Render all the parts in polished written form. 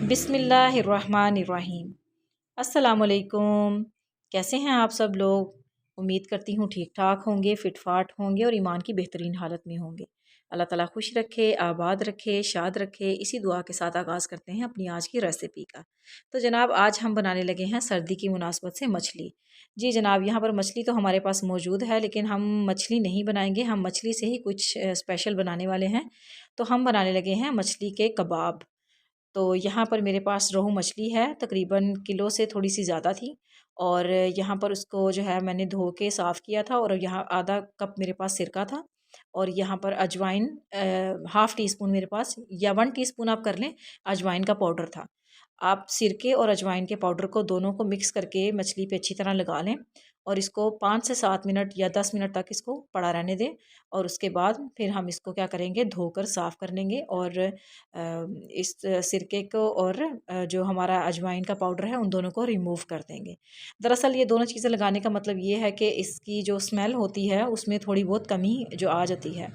बिस्मिल्लाहिर्रहमानिर्रहीम। अस्सलामुअलैकुम। कैसे हैं आप सब लोग? उम्मीद करती हूँ ठीक ठाक होंगे, फ़िट फ़ाट होंगे और ईमान की बेहतरीन हालत में होंगे। अल्लाह ताला खुश रखे, आबाद रखे, शाद रखे। इसी दुआ के साथ आगाज़ करते हैं अपनी आज की रेसिपी का। तो जनाब आज हम बनाने लगे हैं सर्दी की मुनासबत से मछली। जी जनाब, यहाँ पर मछली तो हमारे पास मौजूद है, लेकिन हम मछली नहीं बनाएंगे, हम मछली से ही कुछ स्पेशल बनाने वाले हैं। तो हम बनाने लगे हैं मछली के कबाब। तो यहाँ पर मेरे पास रोहू मछली है, तकरीबन किलो से थोड़ी सी ज़्यादा थी। और यहाँ पर उसको जो है मैंने धो के साफ़ किया था, और यहाँ आधा कप मेरे पास सिरका था। और यहाँ पर अजवाइन हाफ़ टी स्पून मेरे पास, या 1 टीस्पून आप कर लें, अजवाइन का पाउडर था। आप सिरके और अजवाइन के पाउडर को दोनों को मिक्स करके मछली पे अच्छी तरह लगा लें, और इसको 5 से 7 मिनट या 10 मिनट तक इसको पड़ा रहने दें। और उसके बाद फिर हम इसको क्या करेंगे, धोकर साफ़ कर लेंगे, और इस सिरके को और जो हमारा अजवाइन का पाउडर है उन दोनों को रिमूव कर देंगे। दरअसल ये दोनों चीज़ें लगाने का मतलब ये है कि इसकी जो स्मेल होती है उसमें थोड़ी बहुत कमी जो आ जाती है।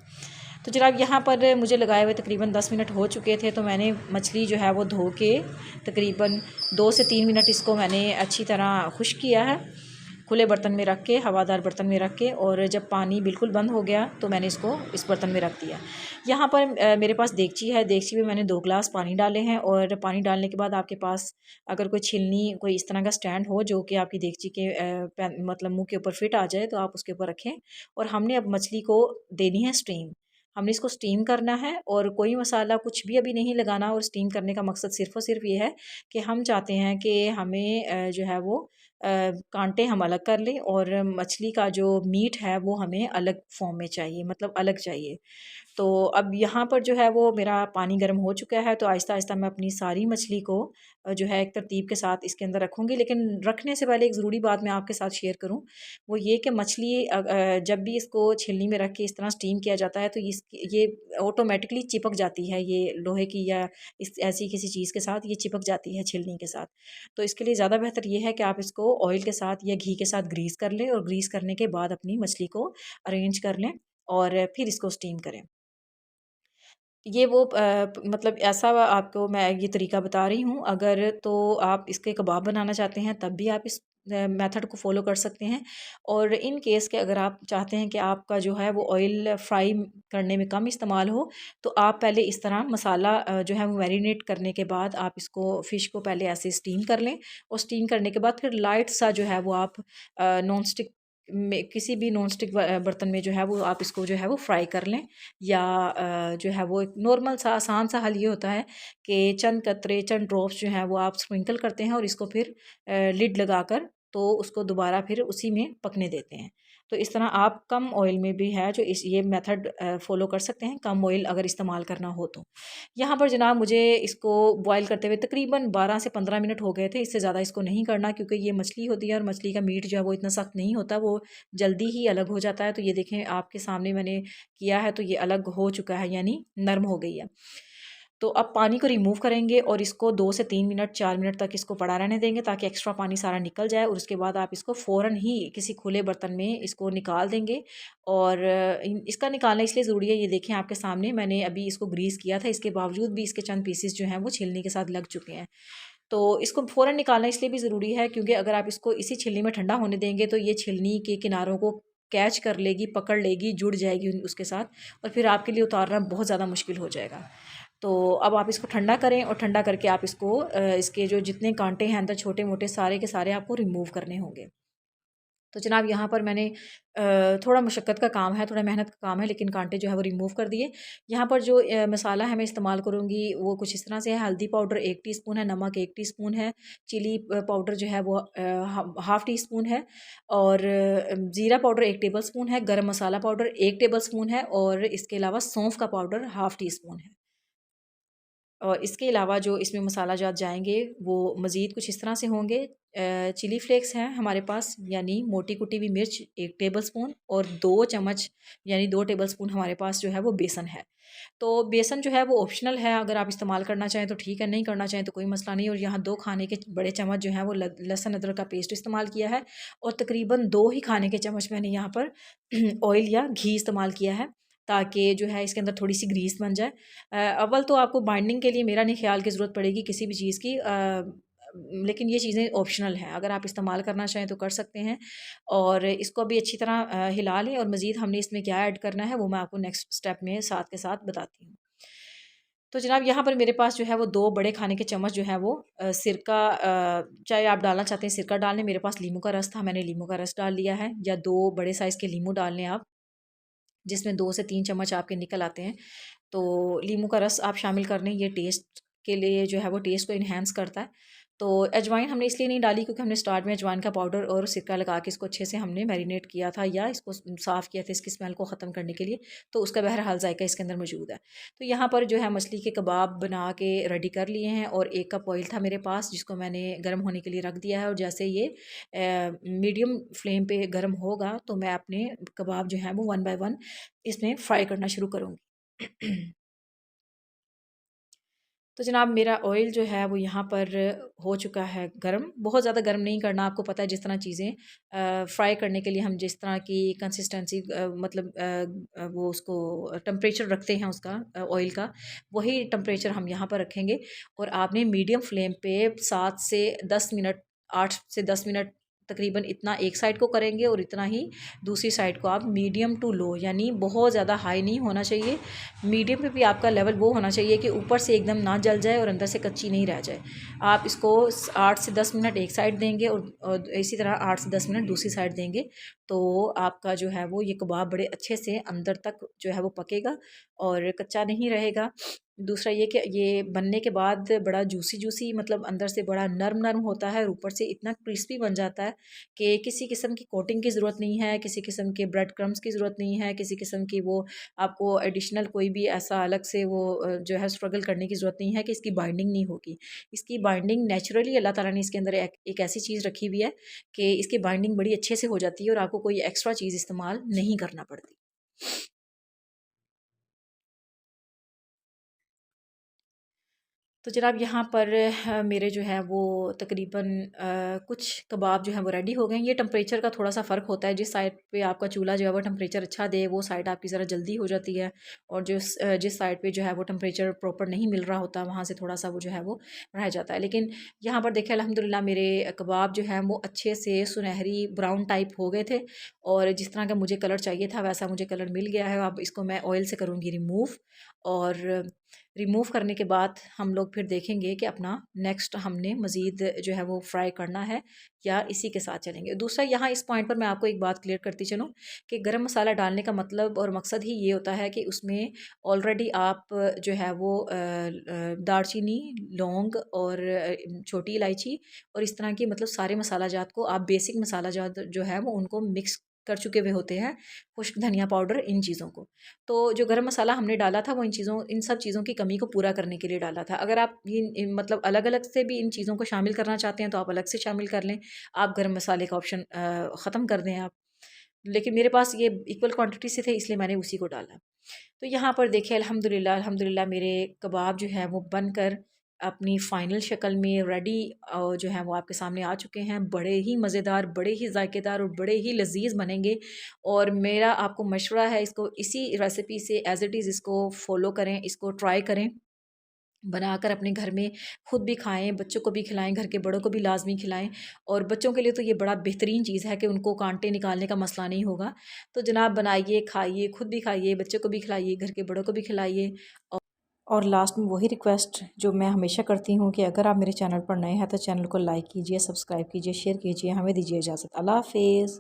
तो जनाब यहाँ पर मुझे लगाए हुए तकरीबन 10 मिनट हो चुके थे, तो मैंने मछली जो है वो धो के तकरीबन 2 से 3 मिनट इसको मैंने अच्छी तरह खुश्क किया है, खुले बर्तन में रख के, हवादार बर्तन में रख के। और जब पानी बिल्कुल बंद हो गया तो मैंने इसको इस बर्तन में रख दिया। यहाँ पर मेरे पास देगची है, देगची में मैंने 2 गिलास पानी डाले हैं। और पानी डालने के बाद आपके पास अगर कोई छिलनी, कोई इस तरह का स्टैंड हो जो कि आपकी देगची के मतलब मुँह के ऊपर फिट आ जाए, तो आप उसके ऊपर रखें। और हमने अब मछली को देनी है स्टीम। हमने इसको स्टीम करना है, और कोई मसाला कुछ भी अभी नहीं लगाना। और स्टीम करने का मकसद सिर्फ़ और सिर्फ ये है कि हम चाहते हैं कि हमें जो है वो कांटे हम अलग कर लें, और मछली का जो मीट है वो हमें अलग फ़ॉर्म में चाहिए, मतलब अलग चाहिए। तो अब यहाँ पर जो है वो मेरा पानी गर्म हो चुका है, तो आहिस्ता-आहिस्ता मैं अपनी सारी मछली को जो है एक तरतीब के साथ इसके अंदर रखूँगी। लेकिन रखने से पहले एक ज़रूरी बात मैं आपके साथ शेयर करूँ, वो ये कि मछली जब भी इसको छलनी में रख के इस तरह स्टीम किया जाता है, तो ये ऑटोमेटिकली चिपक जाती है, ये लोहे की या इस ऐसी किसी चीज़ के साथ ये चिपक जाती है छलनी के साथ। तो इसके लिए ज़्यादा बेहतर ये है कि आप इसको ऑयल के साथ या घी के साथ ग्रीस कर लें, और ग्रीस करने के बाद अपनी मछली को अरेंज कर लें, और फिर इसको स्टीम करें। ये वो मतलब ऐसा आपको मैं ये तरीका बता रही हूँ। अगर तो आप इसके कबाब बनाना चाहते हैं तब भी आप इस मेथड को फ़ॉलो कर सकते हैं। और इन केस के अगर आप चाहते हैं कि आपका जो है वो ऑयल फ्राई करने में कम इस्तेमाल हो, तो आप पहले इस तरह मसाला जो है वो मैरिनेट करने के बाद आप इसको फ़िश को पहले ऐसे स्टीम कर लें। और स्टीम करने के बाद फिर लाइट सा जो है वो आप नॉन स्टिक में, किसी भी नॉन स्टिक बर्तन में जो है वो आप इसको जो है वो फ्राई कर लें। या जो है वो एक नॉर्मल सा आसान सा हल ये होता है कि चंद कतरे, चंद ड्रॉप्स जो हैं वो आप स्प्रिंकल करते हैं, और इसको फिर लिड लगाकर तो उसको दोबारा फिर उसी में पकने देते हैं। तो इस तरह आप कम ऑयल में भी है जो इस ये मेथड फ़ॉलो कर सकते हैं, कम ऑयल अगर इस्तेमाल करना हो तो। यहाँ पर जनाब मुझे इसको बॉयल करते हुए तकरीबन 12 से 15 मिनट हो गए थे, इससे ज़्यादा इसको नहीं करना, क्योंकि ये मछली होती है और मछली का मीट जो है वो इतना सख्त नहीं होता, वो जल्दी ही अलग हो जाता है। तो ये देखें आपके सामने मैंने किया है, तो ये अलग हो चुका है, यानी नरम हो गई है। तो अब पानी को रिमूव करेंगे, और इसको 2 से 3 मिनट, 4 मिनट तक इसको पड़ा रहने देंगे, ताकि एक्स्ट्रा पानी सारा निकल जाए। और उसके बाद आप इसको फ़ौरन ही किसी खुले बर्तन में इसको निकाल देंगे। और इसका निकालना इसलिए ज़रूरी है, ये देखें आपके सामने मैंने अभी इसको ग्रीस किया था, इसके बावजूद भी इसके चंद पीसेस जो हैं वो छिलनी के साथ लग चुके हैं। तो इसको फ़ौरन निकालना इसलिए भी ज़रूरी है, क्योंकि अगर आप इसको इसी छिलनी में ठंडा होने देंगे, तो ये छिलनी के किनारों को कैच कर लेगी, पकड़ लेगी, जुड़ जाएगी उसके साथ, और फिर आपके लिए उतारना बहुत ज़्यादा मुश्किल हो जाएगा। तो अब आप इसको ठंडा करें, और ठंडा करके आप इसको इसके जो जितने कांटे हैं अंदर छोटे मोटे, सारे के सारे आपको रिमूव करने होंगे। तो जनाब यहाँ पर मैंने थोड़ा मशक्क़त का काम है, थोड़ा मेहनत का काम है, लेकिन कांटे जो है वो रिमूव कर दिए। यहाँ पर जो मसाला है मैं इस्तेमाल करूँगी वो कुछ इस तरह से है। हल्दी पाउडर 1 टीस्पून है, नमक 1 टीस्पून है, चिली पाउडर जो है वो हाफ़ टी स्पून है, और ज़ीरा पाउडर 1 टेबल स्पून है, गरम मसाला पाउडर 1 टेबल स्पून है, और इसके अलावा सौंफ का पाउडर हाफ़ टी स्पून है। और इसके अलावा जो इसमें मसाला जात जाएँगे वो मज़ीद कुछ इस तरह से होंगे। चिली फ्लेक्स हैं हमारे पास, यानी मोटी कुटी हुई मिर्च 1 टेबल स्पून, और 2 चम्मच यानी 2 टेबल स्पून हमारे पास जो है वो बेसन है। तो बेसन जो है वो ऑप्शनल है, अगर आप इस्तेमाल करना चाहें तो ठीक है, नहीं करना चाहें तो कोई मसला नहीं। और यहाँ 2 खाने के बड़े चम्मच जो हैं वो लहसुन अदरक का पेस्ट इस्तेमाल किया है, और तकरीबन 2 ही खाने के चम्मच मैंने यहाँ पर ऑयल या घी इस्तेमाल किया है, ताकि जो है इसके अंदर थोड़ी सी ग्रीस बन जाए। अव्वल तो आपको बाइंडिंग के लिए मेरा नहीं ख्याल की ज़रूरत पड़ेगी किसी भी चीज़ की, लेकिन ये चीज़ें ऑप्शनल हैं, अगर आप इस्तेमाल करना चाहें तो कर सकते हैं। और इसको अभी अच्छी तरह हिला लें, और मज़ीद हमने इसमें क्या ऐड करना है वो मैं आपको नेक्स्ट स्टेप में साथ के साथ बताती हूँ। तो जनाब यहाँ पर मेरे पास जो है वो 2 बड़े खाने के चम्मच जो है वो सिरका, चाहे आप डालना चाहते हैं सिरका डाल लें, मेरे पास लीमू का रस था, मैंने लीमू का रस डाल लिया है, या 2 बड़े साइज़ के लीमू डाल लें आप, जिसमें 2 से 3 चम्मच आपके निकल आते हैं। तो लीमू का रस आप शामिल कर लें, ये टेस्ट के लिए जो है वो टेस्ट को इन्हेंस करता है। तो अजवाइन हमने इसलिए नहीं डाली क्योंकि हमने स्टार्ट में अजवाइन का पाउडर और सिरका लगा के इसको अच्छे से हमने मैरिनेट किया था, या इसको साफ़ किया था इसकी स्मेल को ख़त्म करने के लिए, तो उसका बहरहाल जायका इसके अंदर मौजूद है। तो यहाँ पर जो है मछली के कबाब बना के रेडी कर लिए हैं, और 1 कप ऑयल था मेरे पास जिसको मैंने गर्म होने के लिए रख दिया है, और जैसे ये मीडियम फ्लेम पे गर्म होगा तो मैं अपने कबाब जो हैं वो 1 बाय 1 इसमें फ्राई करना शुरू करूँगी। तो जनाब मेरा ऑयल जो है वो यहाँ पर हो चुका है गरम, बहुत ज़्यादा गरम नहीं करना, आपको पता है जिस तरह चीज़ें फ्राई करने के लिए हम जिस तरह की कंसिस्टेंसी मतलब वो उसको टेम्परेचर रखते हैं उसका ऑयल का, वही टेम्परेचर हम यहाँ पर रखेंगे। और आपने मीडियम फ्लेम पे 7 से 10 मिनट, 8 से 10 मिनट तकरीबन इतना एक साइड को करेंगे, और इतना ही दूसरी साइड को आप मीडियम टू लो, यानी बहुत ज़्यादा हाई नहीं होना चाहिए, मीडियम पे भी आपका लेवल वो होना चाहिए कि ऊपर से एकदम ना जल जाए और अंदर से कच्ची नहीं रह जाए। आप इसको 8 से 10 मिनट एक साइड देंगे, और इसी तरह 8 से 10 मिनट दूसरी साइड देंगे, तो आपका जो है वो ये कबाब बड़े अच्छे से अंदर तक जो है वो पकेगा और कच्चा नहीं रहेगा। दूसरा ये कि ये बनने के बाद बड़ा जूसी जूसी, मतलब अंदर से बड़ा नरम नरम होता है, और ऊपर से इतना क्रिस्पी बन जाता है कि किसी किस्म की कोटिंग की ज़रूरत नहीं है, किसी किस्म के ब्रेड क्रम्स की ज़रूरत नहीं है, किसी किस्म की वो आपको एडिशनल कोई भी ऐसा अलग से वो जो है स्ट्रगल करने की ज़रूरत नहीं है कि इसकी बाइंडिंग नहीं होगी। इसकी बाइंडिंग नेचुरली अल्लाह ताला ने इसके अंदर एक ऐसी चीज़ रखी हुई है कि इसकी बाइंडिंग बड़ी अच्छे से हो जाती है, और आपको कोई एक्स्ट्रा चीज़ इस्तेमाल नहीं करना पड़ती। तो जनाब यहाँ पर मेरे जो है वो तकरीबन कुछ कबाब जो है वो रेडी हो गए हैं। ये टेम्परेचर का थोड़ा सा फ़र्क होता है, जिस साइड पे आपका चूल्हा जो है वो टेम्परेचर अच्छा दे वो साइड आपकी ज़रा जल्दी हो जाती है, और जिस साइड पे जो है वो टेम्परेचर प्रॉपर नहीं मिल रहा होता वहाँ से थोड़ा सा वो जो है वो रह जाता है। लेकिन यहाँ पर देखिए अल्हम्दुलिल्लाह मेरे कबाब जो है वो अच्छे से सुनहरी ब्राउन टाइप हो गए थे, और जिस तरह का मुझे कलर चाहिए था वैसा मुझे कलर मिल गया है। अब इसको मैं ऑयल से करूँगी रिमूव, और रिमूव करने के बाद हम लोग फिर देखेंगे कि अपना नेक्स्ट हमने मज़ीद जो है वो फ्राई करना है या इसी के साथ चलेंगे। दूसरा यहाँ इस पॉइंट पर मैं आपको एक बात क्लियर करती चलूँ कि गरम मसाला डालने का मतलब और मकसद ही ये होता है कि उसमें ऑलरेडी आप जो है वो दालचीनी, लौंग और छोटी इलायची और इस तरह की मतलब सारे मसाला जात को आप बेसिक मसाला जात जो है वो उनको मिक्स कर चुके हुए होते हैं, खुश्क धनिया पाउडर, इन चीज़ों को। तो जो गरम मसाला हमने डाला था वो इन सब चीज़ों की कमी को पूरा करने के लिए डाला था। अगर आप मतलब अलग-अलग से भी इन चीज़ों को शामिल करना चाहते हैं तो आप अलग से शामिल कर लें। आप गरम मसाले का ऑप्शन ख़त्म कर दें आप। लेकिन मेरे पास ये इक्वल क्वांटिटी से थे इसलिए मैंने उसी को डाला। तो यहाँ पर देखिए अल्हम्दुलिल्लाह अल्हम्दुलिल्लाह मेरे कबाब जो है वो बनकर अपनी फ़ाइनल शक्ल में रेडी जो है वो आपके सामने आ चुके हैं। बड़े ही मज़ेदार, बड़े ही ज़ायकेदार और बड़े ही लज़ीज़ बनेंगे, और मेरा आपको मशवरा है इसको इसी रेसिपी से एज़ इट इज़ इसको फ़ॉलो करें, इसको ट्राई करें। बनाकर अपने घर में खुद भी खाएँ, बच्चों को भी खिलाएँ, घर के बड़ों को भी लाज़मी खिलाएँ, और बच्चों के लिए तो ये बड़ा बेहतरीन चीज़ है कि उनको काँटे निकालने का मसला नहीं होगा। तो जनाब बनाइए, खाइए, खुद भी खाइए, बच्चों को भी खिलाइए, घर के बड़ों को भी खिलाइए। और लास्ट में वही रिक्वेस्ट जो मैं हमेशा करती हूँ कि अगर आप मेरे चैनल पर नए हैं तो चैनल को लाइक कीजिए, सब्सक्राइब कीजिए, शेयर कीजिए। हमें दीजिए इजाज़त। अल्लाह हाफ़िज़।